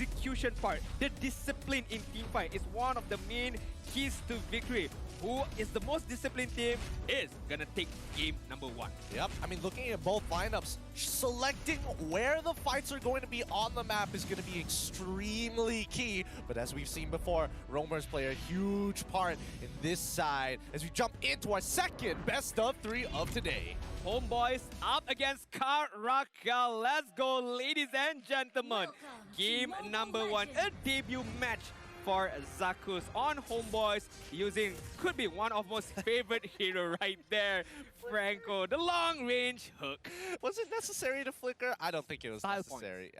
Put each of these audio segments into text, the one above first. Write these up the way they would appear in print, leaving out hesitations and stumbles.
execution part, the discipline in teamfight is one of the main keys to victory. Who is the most disciplined team is gonna take game number 1. Yep, I mean, looking at both lineups, selecting where the fights are going to be on the map is going to be extremely key. But as we've seen before, roamers play a huge part in this side as we jump into our second best of 3 of today. Homeboys up against CARACAL. Let's go, ladies and gentlemen. Game number 1, a debut match for Zakus on Homeboys, using could be one of most favorite hero right there, Franco, the long-range hook. Was it necessary to flicker? I don't think it was Style necessary.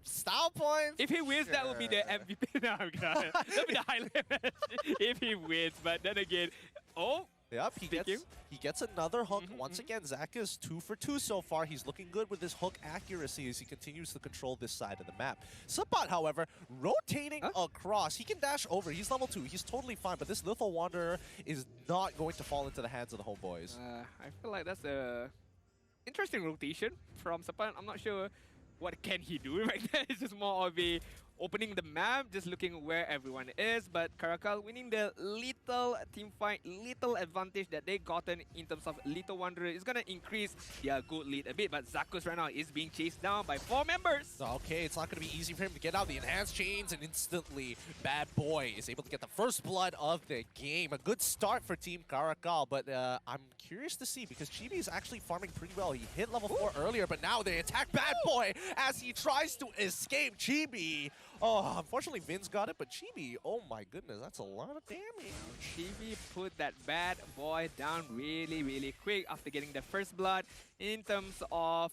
Style points? If he wins, that will be the MVP. No, I'm gonna, that'll be the highlight match if he wins. But then again, yep, he gets another hook. Once again, Zach is 2 for 2 so far. He's looking good with his hook accuracy as he continues to control this side of the map. Subbot, however, rotating across. He can dash over. He's level 2. He's totally fine, but this Lethal Wanderer is not going to fall into the hands of the Homeboys. I feel like that's a interesting rotation from Subbot. I'm not sure what can he do right there. It's just more of a opening the map, just looking where everyone is. But CARACAL winning the little team fight, little advantage that they gotten in terms of Little Wanderer is gonna increase their gold lead a bit. But Zakus right now is being chased down by 4 members. Okay, it's not gonna be easy for him to get out the enhanced chains, and instantly Bad Boy is able to get the first blood of the game. A good start for Team CARACAL, but I'm curious to see because Chibi is actually farming pretty well. He hit level 4 earlier, but now they attack Bad Boy as he tries to escape. Chibi, oh, unfortunately Vin's got it, but Chibi, oh my goodness, that's a lot of damage. Chibi put that Bad Boy down really, really quick after getting the first blood in terms of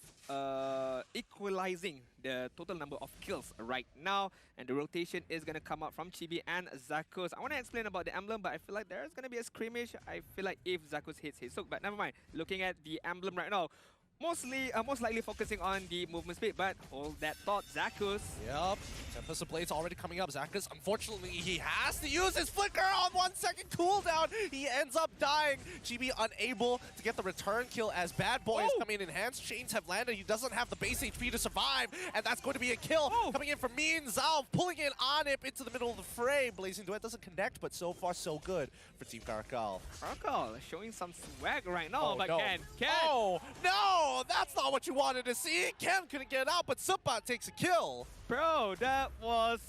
equalizing the total number of kills right now. And the rotation is going to come out from Chibi and Zakus. I want to explain about the emblem, but I feel like there's going to be a scrimmage. I feel like if Zakus hits his hook, but never mind. Looking at the emblem right now, most likely focusing on the movement speed, but hold that thought, Zakus. Yep, Tempest of Blades already coming up. Zakus, unfortunately, he has to use his flicker on 1 second cooldown. He ends up dying. Chibi unable to get the return kill as Bad Boy is coming in. Enhanced chains have landed. He doesn't have the base HP to survive, and that's going to be a kill. Coming in from Mean Zhao, pulling in Anip into the middle of the fray. Blazing Duet doesn't connect, but so far so good for Team CARACAL. CARACAL showing some swag right now, but no. Ken. Oh, no! That's not what you wanted to see. Ken couldn't get out, but Subbot takes a kill. Bro, that was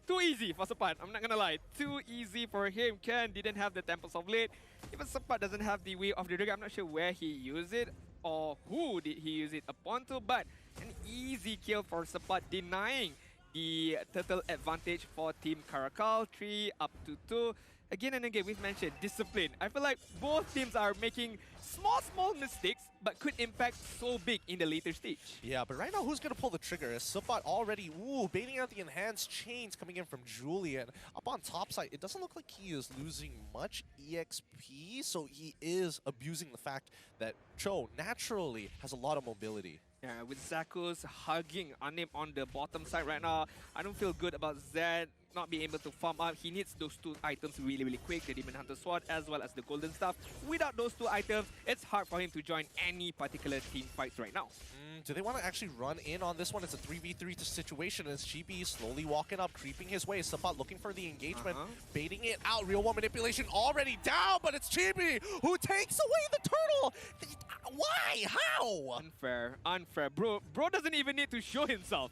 too easy for Subbot. I'm not gonna lie. Too easy for him. Ken didn't have the Temples of Blade. Even Subbot doesn't have the Way of the Dragon. I'm not sure where he used it or who did he use it upon to, but an easy kill for Subbot, denying the turtle advantage for Team CARACAL. 3 up to 2. Again and again, we've mentioned discipline. I feel like both teams are making small mistakes, but could impact so big in the later stage. Yeah, but right now, who's going to pull the trigger? Is Subbot already, baiting out the enhanced chains coming in from Julian. Up on top side, it doesn't look like he is losing much EXP, so he is abusing the fact that Cho naturally has a lot of mobility. Yeah, with Zakus hugging Anip on the bottom side right now, I don't feel good about Zed not being able to farm up. He needs those 2 items really, really quick, the Demon Hunter Sword as well as the Golden Staff. Without those 2 items, it's hard for him to join any particular team fights right now. Do they want to actually run in on this one? It's a 3v3 situation as Chibi slowly walking up, creeping his way. Subbot looking for the engagement, baiting it out. Real one manipulation already down, but it's Chibi who takes away the turtle. Why? How? Unfair. Bro doesn't even need to show himself.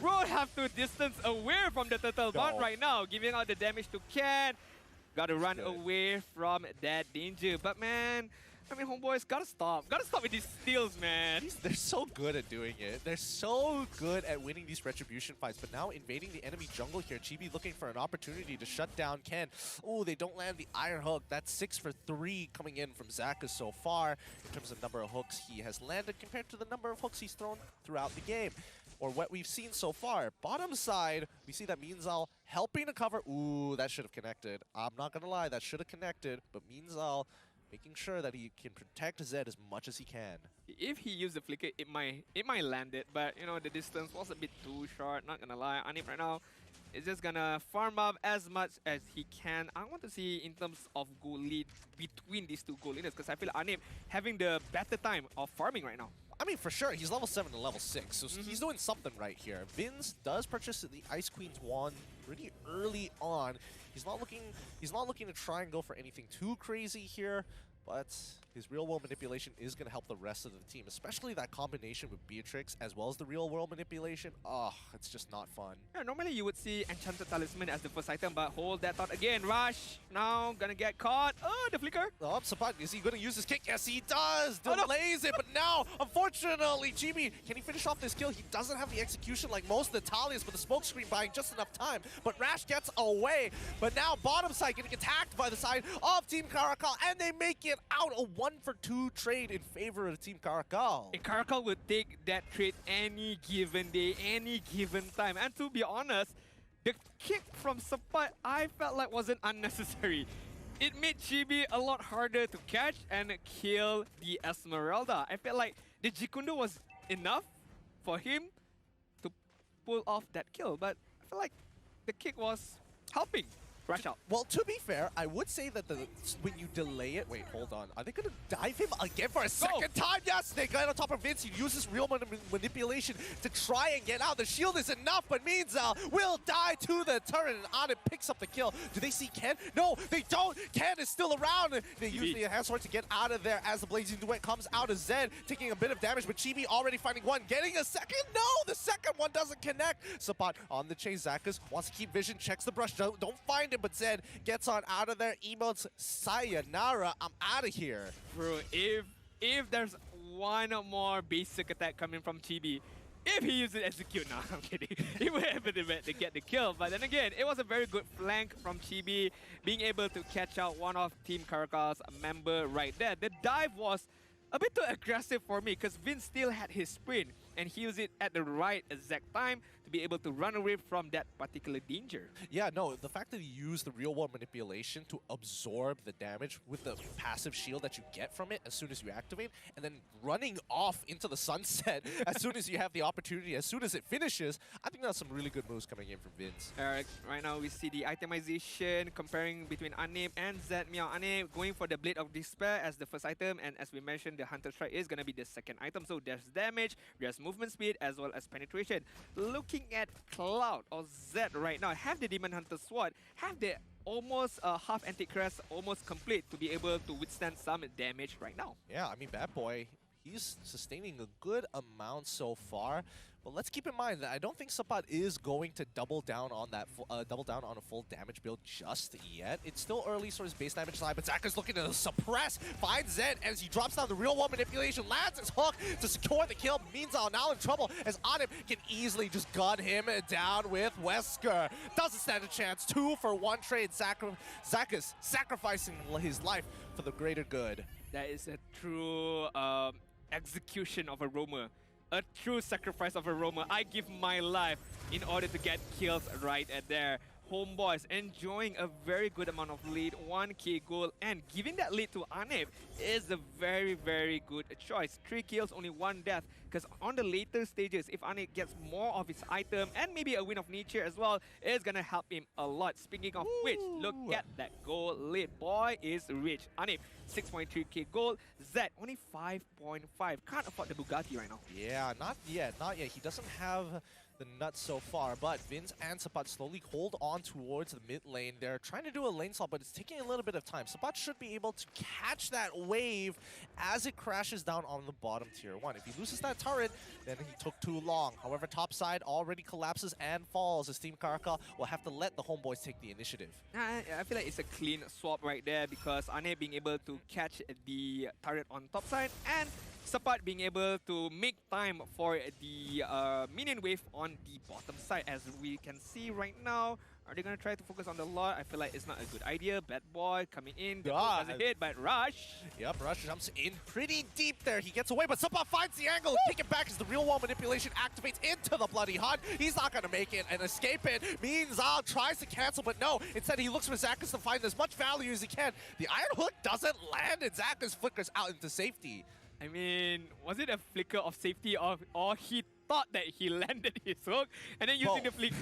Bro have to distance away from the turtle bot right now, giving out the damage to Ken. Gotta run away from that danger. But man, I mean, Homeboys, gotta stop. Gotta stop with these steals, man. They're so good at doing it. They're so good at winning these retribution fights. But now invading the enemy jungle here. Chibi looking for an opportunity to shut down Ken. Oh, they don't land the Iron Hook. That's 6 for 3 coming in from Zakus so far. In terms of number of hooks he has landed compared to the number of hooks he's thrown throughout the game. Or what we've seen so far. Bottom side, we see that Meanzal helping to cover. Ooh, that should have connected. I'm not going to lie, that should have connected. But Meanzal making sure that he can protect Zed as much as he can. If he used the flicker, it might land it, but you know, the distance was a bit too short, not gonna lie. Anip right now is just gonna farm up as much as he can. I want to see in terms of goal lead between these 2 goal leaders, because I feel Anip having the better time of farming right now. I mean, for sure, he's level 7 to level 6, so he's doing something right here. Vince does purchase the Ice Queen's wand pretty early on. He's not looking to try and go for anything too crazy here, but his real-world manipulation is going to help the rest of the team, especially that combination with Beatrix as well as the real-world manipulation. Oh, it's just not fun. Yeah, normally you would see Enchanted Talisman as the first item, but hold that thought again. Rush, now gonna get caught. Oh, the flicker. Oh, Sapat, is he going to use his kick? Yes, he does! Oh, no. Delays it, but now, unfortunately, GB, can he finish off this kill? He doesn't have the execution like most of the Talias, but the smoke screen buying just enough time. But Rash gets away, but now bottom side getting attacked by the side of Team CARACAL, and they make it out a 1-for-2 trade in favor of Team CARACAL. And CARACAL would take that trade any given day, any given time. And to be honest, the kick from Sapat I felt like wasn't unnecessary. It made Chibi a lot harder to catch and kill the Esmeralda. I felt like the Jikundo was enough for him to pull off that kill, but I feel like the kick was helping Rush out. Well, to be fair, I would say that when you delay it... Wait, hold on. Are they going to dive him again for a second time? Yes, they got on top of Vince. He uses real manipulation to try and get out. The shield is enough, but Meanzal will die to the turret, and Anip picks up the kill. Do they see Ken? No, they don't. Ken is still around. They use the enhanced sword to get out of there as the Blazing Duet comes out of Zed, taking a bit of damage, but Chibi already finding one, getting a second. No, the second one doesn't connect. Sapat on the chase. Zakas wants to keep vision, checks the brush, don't find it, but Zed gets on out of there, emotes sayonara, I'm out of here. Bro, if there's one more basic attack coming from Chibi, if he uses execute, no, I'm kidding. He would have been able to get the kill. But then again, it was a very good flank from Chibi, being able to catch out one of Team CARACAL's member right there. The dive was a bit too aggressive for me because Vince still had his sprint and he used it at the right exact time to be able to run away from that particular danger. Yeah, no, the fact that he used the real-world manipulation to absorb the damage with the passive shield that you get from it as soon as you activate, and then running off into the sunset as soon as you have the opportunity, as soon as it finishes, I think that's some really good moves coming in from Vince. Right now we see the itemization comparing between Anip and Zed Meow. Anip going for the Blade of Despair as the first item, and as we mentioned, the Hunter Strike is going to be the second item. So there's damage, there's movement speed, as well as penetration. Looking at Cloud or Zed right now, have the Demon Hunter Sword, have the almost half Antichrist almost complete to be able to withstand some damage right now. Yeah, I mean, Bad Boy, he's sustaining a good amount so far. But let's keep in mind that I don't think Sapat is going to double down on that, on a full damage build just yet. It's still early, so his base damage side, but Zaka's looking to suppress, finds Zed as he drops down the real-world manipulation, lands his hook to secure the kill. Meanwhile, now in trouble as Anip can easily just gun him down with Wesker. Doesn't stand a chance. 2-for-1 trade. Zaka's sacrificing his life for the greater good. That is a true execution of a roamer. A true sacrifice of a roamer. I give my life in order to get kills right at there. Homeboys enjoying a very good amount of lead, 1k goal, and giving that lead to Anip is a very, very good choice. 3 kills, only 1 death, because on the later stages, if Anip gets more of his item and maybe a win of nature as well, it's gonna help him a lot. Speaking of which, look at that goal lead. Boy is rich. Anip, 6.3k gold. Zed, only 5.5. Can't afford the Bugatti right now. Yeah, not yet, not yet. He doesn't have the nuts so far, but Vince and Sapat slowly hold on towards the mid lane. They're trying to do a lane swap, but it's taking a little bit of time. Sapat should be able to catch that wave as it crashes down on the bottom tier 1. If he loses that turret, then he took too long. However, top side already collapses and falls as Team CARACAL will have to let the Homeboys take the initiative. I feel like it's a clean swap right there because Ane being able to catch the turret on top side and Sapat being able to make time for the minion wave on the bottom side. As we can see right now, are they going to try to focus on the lot? I feel like it's not a good idea. Bad Boy coming in, doesn't hit, but Rush. Yep, Rush jumps in pretty deep there. He gets away, but Sapat finds the angle. Take it back as the real wall manipulation activates into the Bloody Hunt. He's not going to make it and escape it. Meanzal tries to cancel, but no. Instead, he looks for Zakas to find as much value as he can. The Iron Hook doesn't land, and Zakas flickers out into safety. I mean, was it a flicker of safety or he thought that he landed his hook and then using the flick.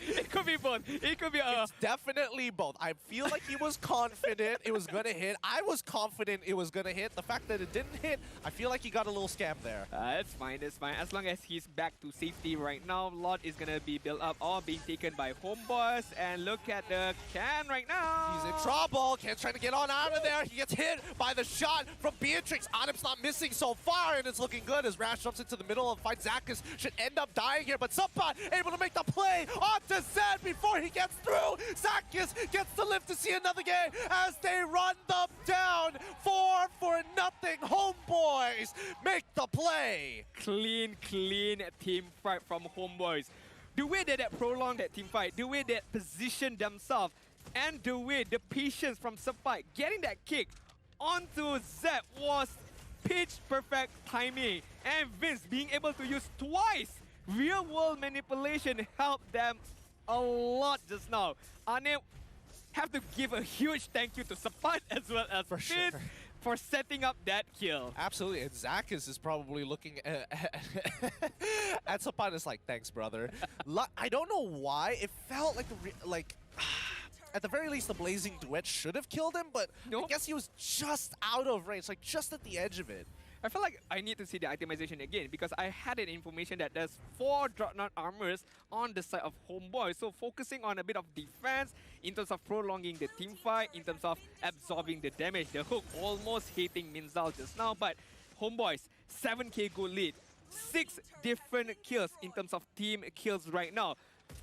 It could be both. It could be It's definitely both. I feel like he was confident it was gonna hit. I was confident it was gonna hit. The fact that it didn't hit, I feel like he got a little scammed there. That's fine, that's fine. As long as he's back to safety right now, Lot is gonna be built up or being taken by HOMEBOIS. And look at the Can right now. He's in trouble. Can's trying to get on out of there. He gets hit by the shot from Beatrix. Anip's not missing so far, and it's looking good as Rash jumps into the middle of the fight. Zakis should end up dying here, but Subpot able to make the play onto Zed before he gets through. Zakis gets to live to see another game as they run them down. 4-0. HOMEBOIS make the play. Clean team fight from HOMEBOIS. The way that they prolonged that team fight, the way they positioned themselves, and the way the patience from Subpot getting that kick onto Zed was pitch perfect timing. And Vince being able to use twice real world manipulation helped them a lot just now. Anip have to give a huge thank you to Subpot as well as For Vince sure. for setting up that kill. Absolutely, and Zakis is probably looking at Subpot is like, thanks, brother. I don't know why. It felt like at the very least, the Blazing Duet should have killed him, but I guess he was just out of range, like just at the edge of it. I feel like I need to see the itemization again because I had an information that there's 4 Dreadnought armors on the side of HOMEBOIS. So focusing on a bit of defense in terms of prolonging the team fight, in terms of absorbing the damage. The hook almost hitting Minzal just now, but HOMEBOIS 7k gold lead, 6 different kills in terms of team kills right now.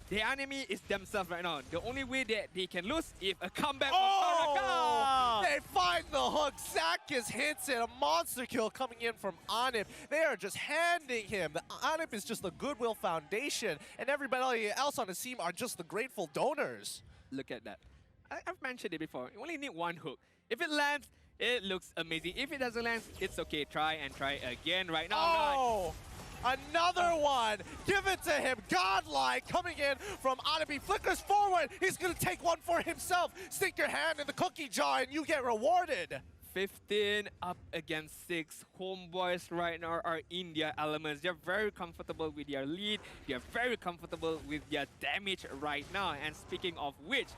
The enemy is themselves right now. The only way that they can lose is a comeback from CARACAL. They find the hook. Zakis hits it. A monster kill coming in from Anip. They are just handing him. The Anip is just the Goodwill Foundation, and everybody else on the team are just the grateful donors. Look at that. I've mentioned it before. You only need one hook. If it lands, it looks amazing. If it doesn't land, it's okay. Try and try again right now. Oh! Another one! Give it to him! Godlike coming in from Anip. He flickers forward. He's gonna take one for himself. Stick your hand in the cookie jar and you get rewarded. 15 up against 6. HOMEBOIS right now are in their elements. They're very comfortable with their lead. They're very comfortable with their damage right now. And speaking of which,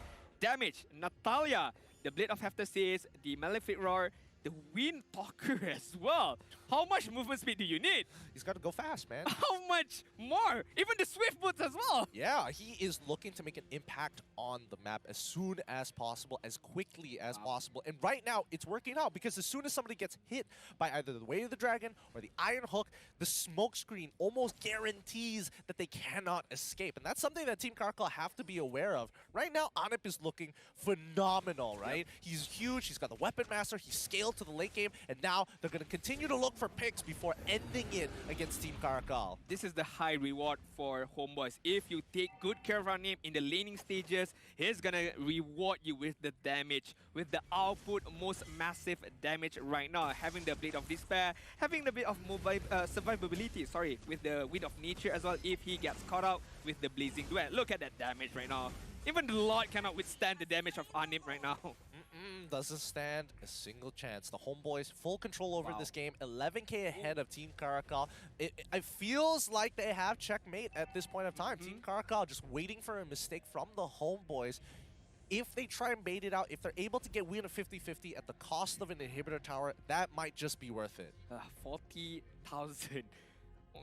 damage, Natalia, the Blade of Hefter says, the Malefic Roar, the Wind Talker as well. How much movement speed do you need? He's got to go fast, man. How much more? Even the Swift Boots as well. Yeah, he is looking to make an impact on the map as soon as possible, as quickly as possible. And right now, it's working out because as soon as somebody gets hit by either the Way of the Dragon or the Iron Hook, the smoke screen almost guarantees that they cannot escape. And that's something that Team CARACAL have to be aware of. Right now, Anip is looking phenomenal, right? Yep. He's huge. He's got the Weapon Master. He's scaled to the late game. And now they're going to continue to look for picks before ending it against Team CARACAL. This is the high reward for HOMEBOIS. If you take good care of him in the laning stages, he's gonna reward you with the damage, with the output, most massive damage right now. Having the Blade of Despair, having the bit of survivability, sorry, with the Wind of Nature as well if he gets caught out with the Blazing Duet. Look at that damage right now. Even the Lord cannot withstand the damage of Anip right now. Doesn't stand a single chance. The HOMEBOIS full control over this game, 11k ahead of Team CARACAL. It feels like they have checkmate at this point of time. Team CARACAL just waiting for a mistake from the HOMEBOIS. If they try and bait it out, if they're able to get win a 50-50 at the cost of an inhibitor tower, that might just be worth it. 40,000.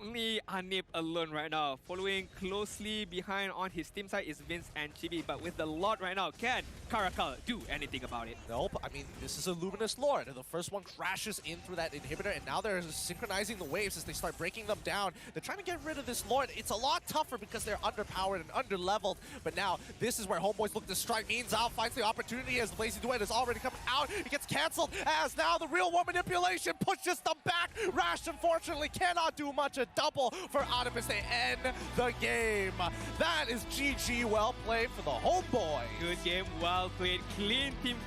Only Anip alone right now. Following closely behind on his team side is Vince and Chibi. But with the Lord right now, can CARACAL do anything about it? Nope. I mean, this is a Luminous Lord. The first one crashes in through that inhibitor, and now they're synchronizing the waves as they start breaking them down. They're trying to get rid of this Lord. It's a lot tougher because they're underpowered and underleveled. But now, this is where HOMEBOIS look to strike. Minzal finds the opportunity as the Blazing Duet is already coming out. It gets canceled as now the real world manipulation pushes them back. Rash, unfortunately, cannot do much. A double for Anip as they end the game. That is GG. Well played for the HOMEBOIS. Good game, well played, clean team